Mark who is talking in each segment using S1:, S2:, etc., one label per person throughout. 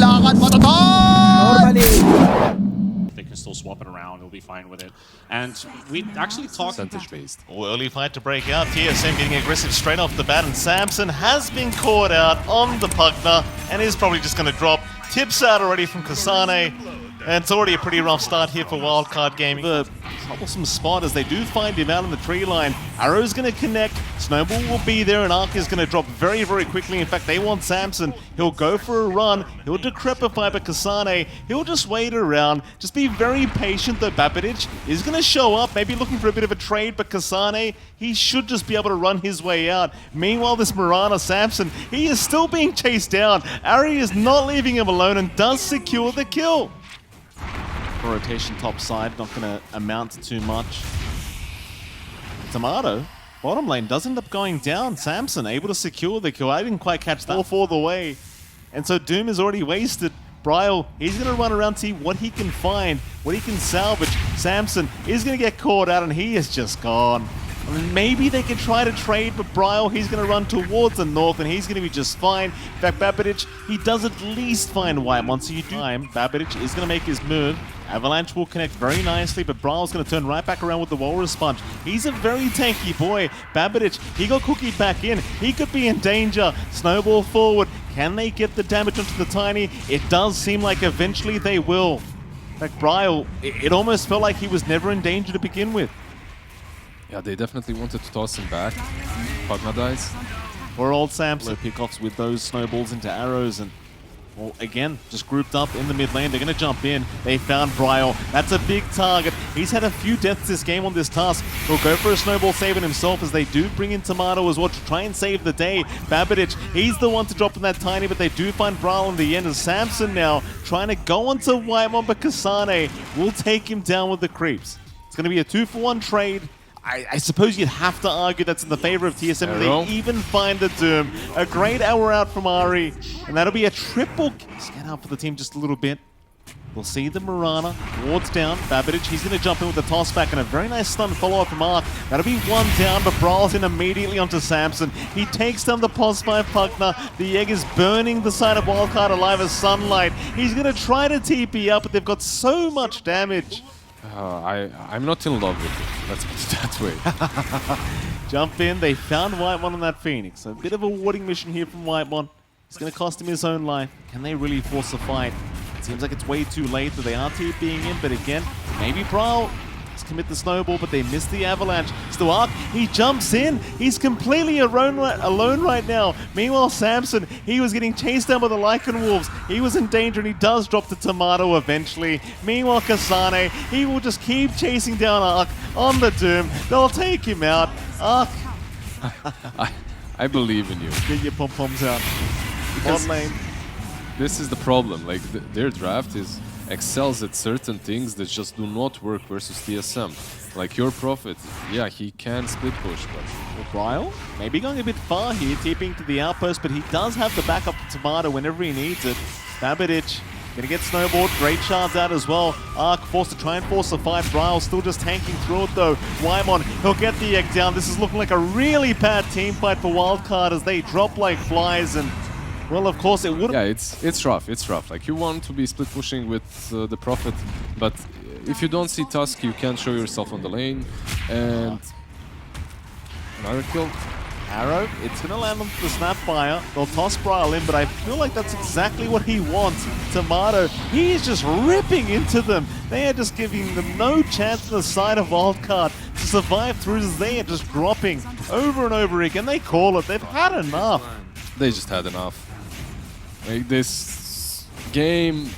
S1: lakad matatak!
S2: Normally. They can still swap it around, he'll be fine with it. And we actually talked
S3: Percentage-based.
S4: Oh, early fight to break out. TSM getting aggressive straight off the bat, and Samson has been caught out on the Pugna and is probably just going to drop. Tips out already from Kasane, and it's already a pretty rough start here for Wildcard Gaming. The troublesome spot as they do find him out on the tree line. Arrow's going to connect, Snowball will be there, and Arc is going to drop very, very quickly. In fact, they want Samson. He'll go for a run, he'll decrepify, but Kasane, he'll just wait around. Just be very patient though. Babidich is going to show up, maybe looking for a bit of a trade, but Kasane, he should just be able to run his way out. Meanwhile, this Mirana Samson, he is still being chased down. Ari is not leaving him alone and does secure the kill.
S5: Rotation top side, not going to amount to too much. Tomato, bottom lane, does end up going down. Samson able to secure the kill. I didn't quite catch that all the way. And so Doom is already wasted. Bryle, he's going to run around, see what he can find, what he can salvage. Samson is going to get caught out, and he is just gone. I mean, maybe they could try to trade, but Bryle, he's going to run towards the north, and he's going to be just fine. In fact, Babidich, he does at least find White. So you do time, Babidich is going to make his move. Avalanche will connect very nicely, but Bryle's going to turn right back around with the Walrus Punch. He's a very tanky boy. Babidich, he got cookied back in. He could be in danger. Snowball forward. Can they get the damage onto the Tiny? It does seem like eventually they will. Like Bryle, it almost felt like he was never in danger to begin with.
S3: Yeah, they definitely wanted to toss him back. Pugna dies.
S5: Poor old Samson. Pickoffs with those snowballs into arrows, and well, again, just grouped up in the mid lane. They're going to jump in. They found Bryle. That's a big target. He's had a few deaths this game on this task. He'll go for a snowball saving himself as they do bring in Tomato as well to try and save the day. Babidich, he's the one to drop in that Tiny, but they do find Bryle in the end. And Samson now trying to go onto Whitemon, but Kasane will take him down with the creeps. It's going to be a 2-for-1 trade. I suppose you'd have to argue that's in the favor of TSM. They even find the Doom. A great hour out from Ari. And that'll be a triple. Scan out for the team just a little bit. We'll see the Mirana. Wards down. Babidich, he's going to jump in with the toss back and a very nice stun follow-up from Arc. That'll be one down, but Brawl's in immediately onto Samson. He takes down the POS 5 Pugna. The egg is burning the side of Wildcard alive as sunlight. He's going to try to TP up, but they've got so much damage.
S3: I'm not in love with it, let's put it that way.
S5: Jump in, they found Whitemon on that Phoenix. So a bit of a warding mission here from Whitemon. It's going to cost him his own life. Can they really force a fight? It seems like it's way too late, that they are TPing in, but again, maybe Bryle commit the snowball, but they miss the avalanche. Still Arc, he jumps in. He's completely alone right now. Meanwhile, Samson, he was getting chased down by the Lycan Wolves. He was in danger, and he does drop the Tomato eventually. Meanwhile, Kasane, he will just keep chasing down Arc on the Doom. They'll take him out. Arc.
S3: I believe in you.
S5: Get your pom-poms out. Bot lane.
S3: This is the problem. Like, their draft excels at certain things that just do not work versus TSM. Like your Prophet, yeah, he can split push, but...
S5: Bryle, maybe going a bit far here, TPing to the outpost, but he does have the backup to Tomato whenever he needs it. Babidich gonna get snowballed, great shards out as well. Arc forced to try and force a fight. Bryle still just tanking through it though. Whitemon, he'll get the egg down. This is looking like a really bad team fight for Wildcard as they drop like flies, and well, of course it would.
S3: Yeah, it's rough. It's rough. Like, you want to be split pushing with the Prophet, but if you don't see Tusk, you can't show yourself on the lane. And another kill.
S5: Arrow, it's gonna land on the Snapfire. They'll toss Bryle in, but I feel like that's exactly what he wants. Tomato, he is just ripping into them. They are just giving them no chance on the side of Wildcard to survive through as they are just dropping over and over again. They call it. They've had enough.
S3: They just had enough. Like, this game,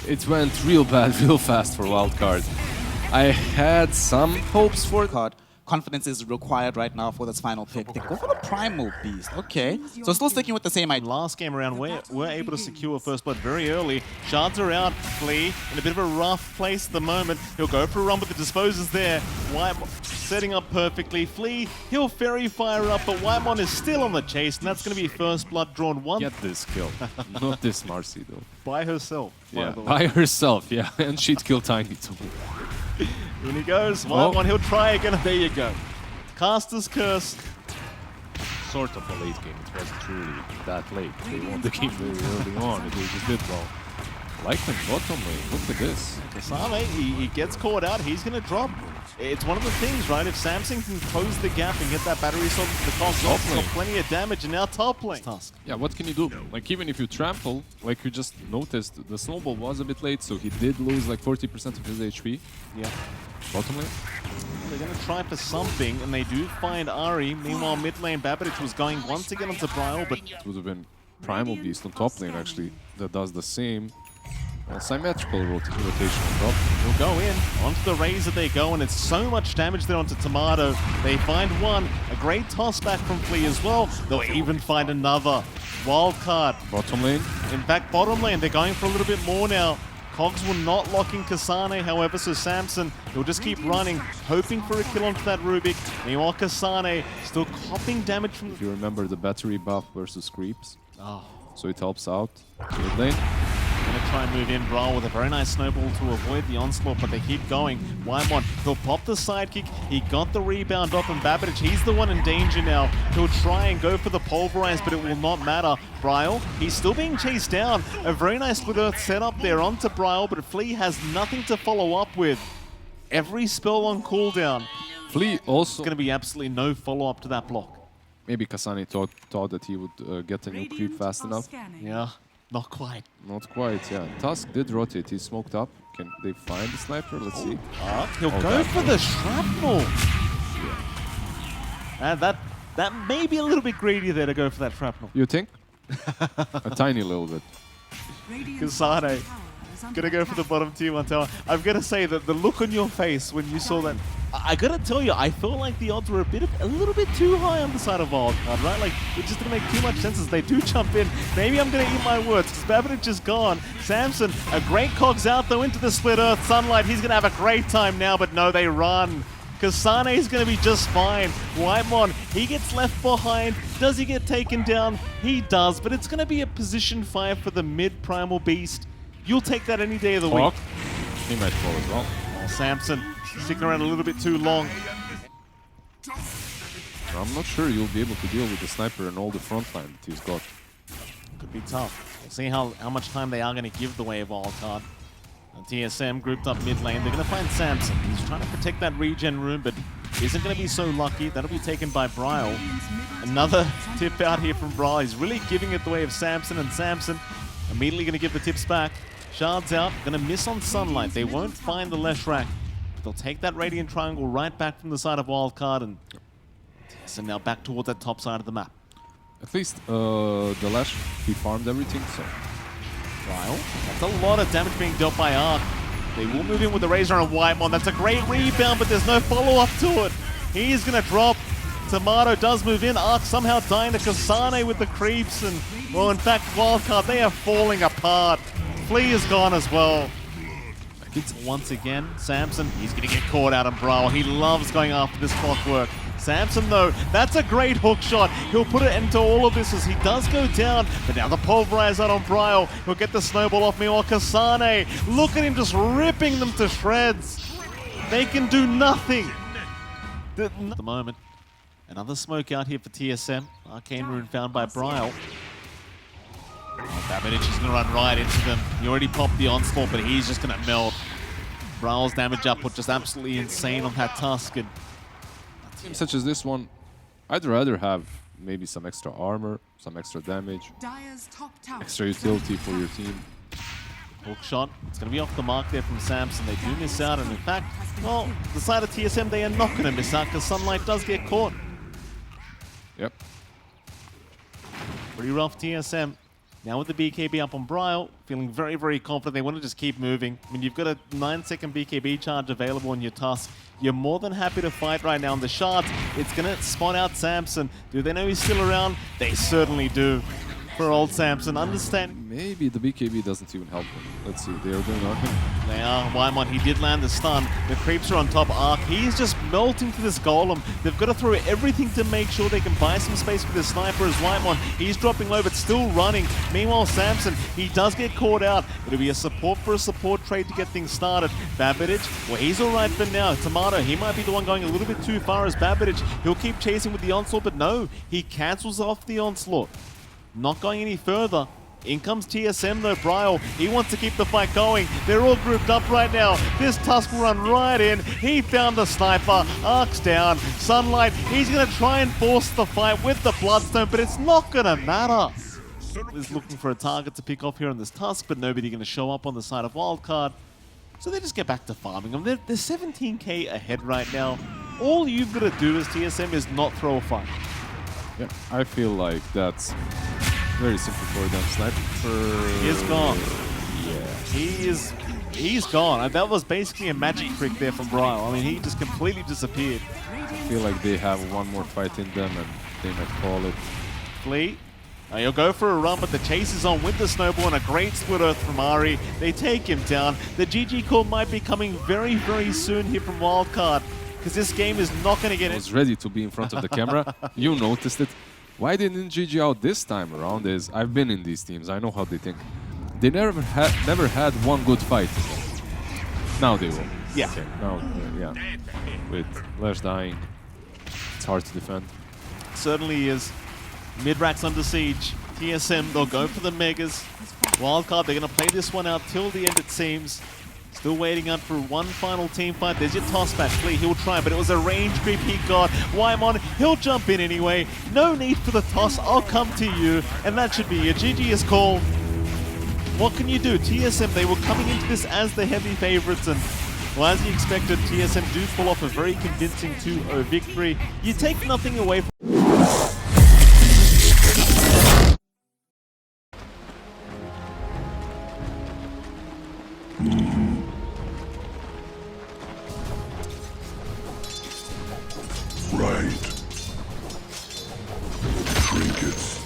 S3: it went real bad, real fast for Wildcard. I had some hopes for it.
S1: Confidence is required right now for this final pick. They go for the Primal Beast. Okay. So still sticking with the same idea.
S5: Last game around, we're able to secure first blood very early. Shards are out. Flea in a bit of a rough place at the moment. He'll go for a run, but the disposer's there. Whitemon setting up perfectly. Flea, he'll fairy fire up, but Whitemon is still on the chase, and that's going to be first blood drawn one.
S3: Get this kill. Not this Marcy, though.
S5: By herself.
S3: Yeah, by herself, yeah. And she'd kill Tiny, too.
S5: In he goes, Whitemon, he'll try again, there you go. Caster's Curse.
S3: sort of a late game. It wasn't really that late. They won the game very early on. They just did well. Like them bottom lane. Look at this.
S4: Kasane, he gets caught out. He's going to drop. It's one of the things, right? If Samson can close the gap and get that battery sword into the cost off, he's got plenty of damage, and now top lane. Tusk.
S3: Yeah, what can you do? Like, even if you trample, like you just noticed, the snowball was a bit late, so he did lose like 40% of his HP.
S4: Yeah.
S3: Bottom lane.
S4: They're going to try for something, and they do find Ari. Meanwhile, mid lane, Babbage was going once again onto Bryle, but
S3: It would have been Primal Beast on top lane, actually, that does the same. Symmetrical rotation on top.
S4: he'll go in. Onto the Razor they go, and it's so much damage there onto Tomato. They find one. A great toss back from Flea as well. They'll even find another. Wildcard.
S3: Bottom lane.
S4: In fact, bottom lane, they're going for a little bit more now. Cogs will not lock in Kasane, however, so Samson, he'll just keep running, hoping for a kill onto that Rubik. Meanwhile, Kasane still copping damage from...
S3: If you remember the battery buff versus creeps,
S4: Oh,
S3: so it helps out. Mid lane.
S4: gonna try and move in. Brawl with a very nice snowball to avoid the onslaught, but they keep going. Wymon, he'll pop the sidekick. He got the rebound off, and Babbage, he's the one in danger now. He'll try and go for the pulverize, but it will not matter. Bryle, he's still being chased down. A very nice split earth setup there onto Bryle, but Flea has nothing to follow up with. Every spell on cooldown.
S3: Flea also...
S4: Going to be absolutely no follow-up to that block.
S3: Maybe Kasane thought that he would get a new creep fast enough.
S4: Yeah, not quite.
S3: Not quite, yeah. Tusk did rotate. He's smoked up. Can they find the sniper? Let's see.
S4: He'll
S3: Oh,
S4: go
S3: that
S4: for
S3: one.
S4: the shrapnel. And that may be a little bit greedy there to go for that shrapnel.
S3: You think? A tiny little bit.
S4: Kasane, gonna go for the bottom tier 1 tower. I'm gonna say that the look on your face when you saw that, I gotta tell you, I felt like the odds were a little bit too high on the side of Wildcard, right? Like, it just didn't make too much sense as they do jump in. Maybe I'm gonna eat my words, because Babbage is gone. Samson, a great cogs out though into the split earth. Sunlight, he's gonna have a great time now, but no, they run. Kasane is going to be just fine. Wymon, he gets left behind. Does he get taken down? He does, but it's going to be a position 5 for the mid-primal beast. You'll take that any day of the
S3: Hawk.
S4: week.
S3: He might fall as well.
S4: Oh, Samson sticking around a little bit too long.
S3: I'm not sure you'll be able to deal with the sniper and all the front line that he's got.
S4: Could be tough. We'll see how much time they are going to give the way of Wildcard. And TSM grouped up mid lane. They're going to find Samson. He's trying to protect that regen room, but isn't going to be so lucky. That'll be taken by Bryle. Another tip out here from Bryle. He's really giving it the way of Samson, and Samson immediately going to give the tips back. Shards out. Going to miss on Sunlight. They won't find the Leshrac. They'll take that Radiant Triangle right back from the side of Wildcard, and TSM now back towards that top side of the map.
S3: At least the Lash, he farmed everything, so...
S4: Bryle. That's a lot of damage being dealt by Arc. They will move in with the Razor and Wymon. That's a great rebound, but there's no follow-up to it. He's going to drop. Tomato does move in. Arc somehow dying to Kasane with the creeps. And, well, in fact, Wildcard, they are falling apart. Flea is gone as well. Once again, Samson, he's going to get caught out on Bryle. He loves going after this clockwork. Samson, though, that's a great hook shot. He'll put it into all of this as he does go down. But now the pulverize out on Bryle. He'll get the snowball off me. Or Kasane, look at him just ripping them to shreds. They can do nothing. At the moment, another smoke out here for TSM. Arcane Rune found by Bryle. Oh, Babbage is going to run right into them. He already popped the onslaught, but he's just going to melt. Bryle's damage output just absolutely insane on that Tusk. And
S3: Teams such as this one, I'd rather have maybe some extra armor, some extra damage, extra utility for your team.
S4: hook shot. It's going to be off the mark there from Samson. They do miss out, and in fact, well, the side of TSM, they are not going to miss out because Sunlight does get caught.
S3: Yep.
S4: Pretty rough TSM. Now with the BKB up on Bryle, feeling very, very confident. They want to just keep moving. I mean, you've got a 9-second BKB charge available on your Tusk. You're more than happy to fight right now on the Shards. It's going to spot out Samson. Do they know he's still around? They certainly do. for old Samson. Understanding
S3: Maybe the BKB doesn't even help him. Let's see, they are doing Arkin.
S4: they are. Wymon, he did land the stun. The creeps are on top. Arc, he's just melting to this golem. They've got to throw everything to make sure they can buy some space for the sniper as Wymon. He's dropping low, but still running. Meanwhile, Samson, he does get caught out. It'll be a support for a support trade to get things started. Babbage, well, he's all right for now. Tomato, he might be the one going a little bit too far as Babbage. He'll keep chasing with the onslaught, but no, he cancels off the onslaught. Not going any further. In comes TSM though, Bryle. He wants to keep the fight going. They're all grouped up right now. This Tusk will run right in. He found the sniper. Arc's down. Sunlight, he's going to try and force the fight with the Bloodstone, but it's not going to matter. Is looking for a target to pick off here on this Tusk, but nobody going to show up on the side of Wildcard. So they just get back to farming them. They're 17k ahead right now. All you've got to do as TSM is not throw a fight.
S3: Yeah, I feel like that's very simple for them. Sniper...
S4: He is gone.
S3: Yeah.
S4: He's gone. That was basically a magic trick there from Bryle. I mean, he just completely disappeared.
S3: I feel like they have one more fight in them and they might call it.
S4: Fleet. He'll go for a run, but the chase is on with the snowball and a great split earth from Ari. They take him down. The GG call might be coming very, very soon here from Wildcard, because this game is not going to get
S3: I
S4: it.
S3: was ready to be in front of the camera. You noticed it. Why didn't GG out this time around is I've been in these teams. I know how they think. They never had one good fight. Now they will.
S4: Yeah.
S3: Okay, now, yeah. With Flash dying, it's hard to defend.
S4: Certainly is. Mid-rack's under siege. TSM, they'll go for the Megas. Wildcard, they're going to play this one out till the end, it seems. Still waiting out for one final team fight. There's your toss back. Flea, he'll try, but it was a range creep he got. Wymon, he'll jump in anyway. No need for the toss. I'll come to you. And that should be your GG's call. What can you do? TSM, they were coming into this as the heavy favorites, and well, as you expected, TSM do pull off a very convincing 2-0 victory. You take nothing away from
S6: Right. Trinkets.